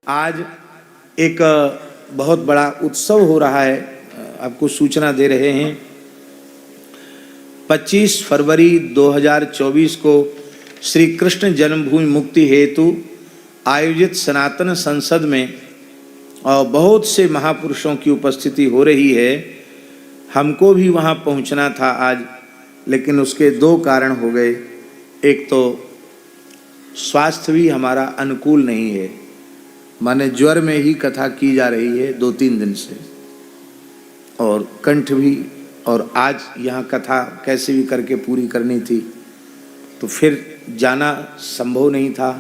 आज एक बहुत बड़ा उत्सव हो रहा है, आपको सूचना दे रहे हैं। 25 फरवरी 2024 को श्री कृष्ण जन्मभूमि मुक्ति हेतु आयोजित सनातन संसद में और बहुत से महापुरुषों की उपस्थिति हो रही है। हमको भी वहाँ पहुँचना था आज, लेकिन उसके दो कारण हो गए। एक तो स्वास्थ्य भी हमारा अनुकूल नहीं है, माने ज्वर में ही कथा की जा रही है 2-3 दिन से, और कंठ भी, और आज यहाँ कथा कैसे भी करके पूरी करनी थी, तो फिर जाना संभव नहीं था।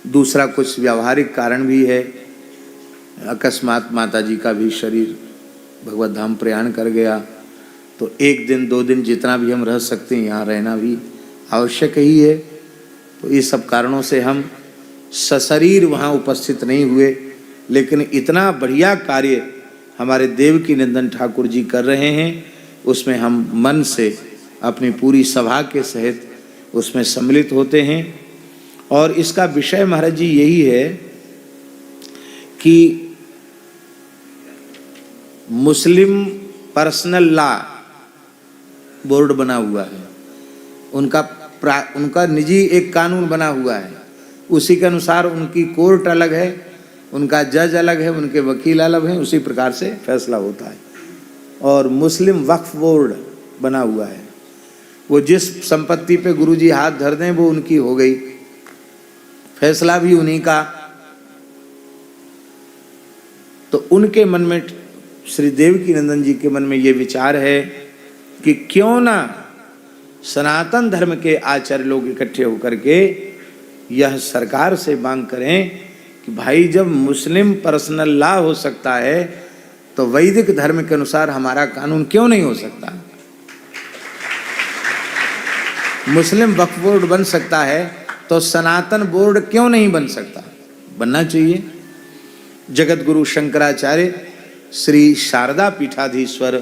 दूसरा कुछ व्यावहारिक कारण भी है, अकस्मात माताजी का भी शरीर भगवत धाम प्रयाण कर गया, तो 1 दिन 2 दिन जितना भी हम रह सकते हैं यहाँ रहना भी आवश्यक ही है। तो इस सब कारणों से हम सशरीर वहाँ उपस्थित नहीं हुए, लेकिन इतना बढ़िया कार्य हमारे देवकी नंदन ठाकुर जी कर रहे हैं, उसमें हम मन से अपनी पूरी सभा के सहित उसमें सम्मिलित होते हैं। और इसका विषय महाराज जी यही है कि मुस्लिम पर्सनल लॉ बोर्ड बना हुआ है, उनका निजी एक कानून बना हुआ है, उसी के अनुसार उनकी कोर्ट अलग है, उनका जज अलग है, उनके वकील अलग हैं, उसी प्रकार से फैसला होता है। और मुस्लिम वक्फ बोर्ड बना हुआ है, वो जिस संपत्ति पे गुरुजी हाथ धर दें वो उनकी हो गई, फैसला भी उन्हीं का। तो उनके मन में, श्री देवकी नंदन जी के मन में ये विचार है कि क्यों ना सनातन धर्म के आचार्य लोग इकट्ठे होकर के यह सरकार से मांग करें कि भाई जब मुस्लिम पर्सनल लॉ हो सकता है तो वैदिक धर्म के अनुसार हमारा कानून क्यों नहीं हो सकता। मुस्लिम वक्फ बोर्ड बन सकता है तो सनातन बोर्ड क्यों नहीं बन सकता, बनना चाहिए। जगत गुरु शंकराचार्य श्री शारदा पीठाधीश्वर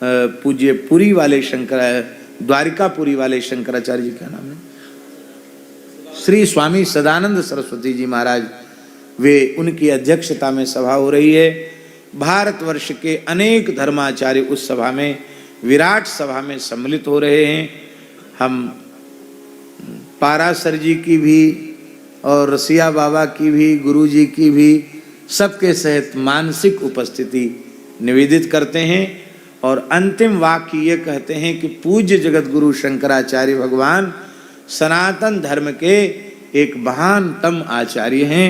पूज्य पुरी वाले द्वारिकापुरी वाले शंकराचार्य जी का नाम है, श्री स्वामी सदानंद सरस्वती जी महाराज, वे उनकी अध्यक्षता में सभा हो रही है। भारतवर्ष के अनेक धर्माचार्य उस सभा में, विराट सभा में सम्मिलित हो रहे हैं। हम पारासर जी की भी और रसिया बाबा की भी, गुरु जी की भी, सबके सहित मानसिक उपस्थिति निवेदित करते हैं। और अंतिम वाक्य ये कहते हैं कि पूज्य जगत गुरु शंकराचार्य भगवान सनातन धर्म के एक महानतम आचार्य हैं।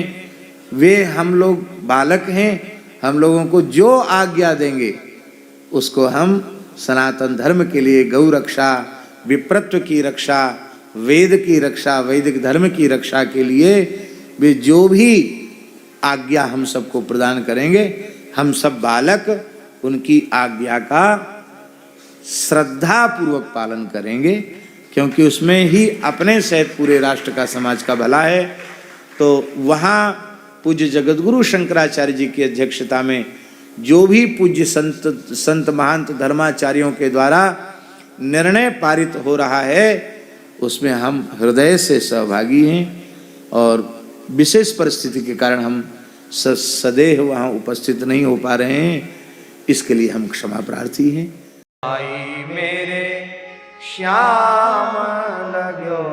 वे हम लोग बालक हैं, हम लोगों को जो आज्ञा देंगे उसको हम सनातन धर्म के लिए, गौ रक्षा, विप्रत्व की रक्षा, वेद की रक्षा, वैदिक धर्म की रक्षा के लिए वे जो भी आज्ञा हम सबको प्रदान करेंगे, हम सब बालक उनकी आज्ञा का श्रद्धा पूर्वक पालन करेंगे, क्योंकि उसमें ही अपने सहित पूरे राष्ट्र का, समाज का भला है। तो वहाँ पूज्य जगतगुरु शंकराचार्य जी की अध्यक्षता में जो भी पूज्य संत महंत धर्माचार्यों के द्वारा निर्णय पारित हो रहा है, उसमें हम हृदय से सहभागी हैं। और विशेष परिस्थिति के कारण हम सदैव वहाँ उपस्थित नहीं हो पा रहे हैं, इसके लिए हम क्षमा प्रार्थी हैं। आई मेरे श्याम लगो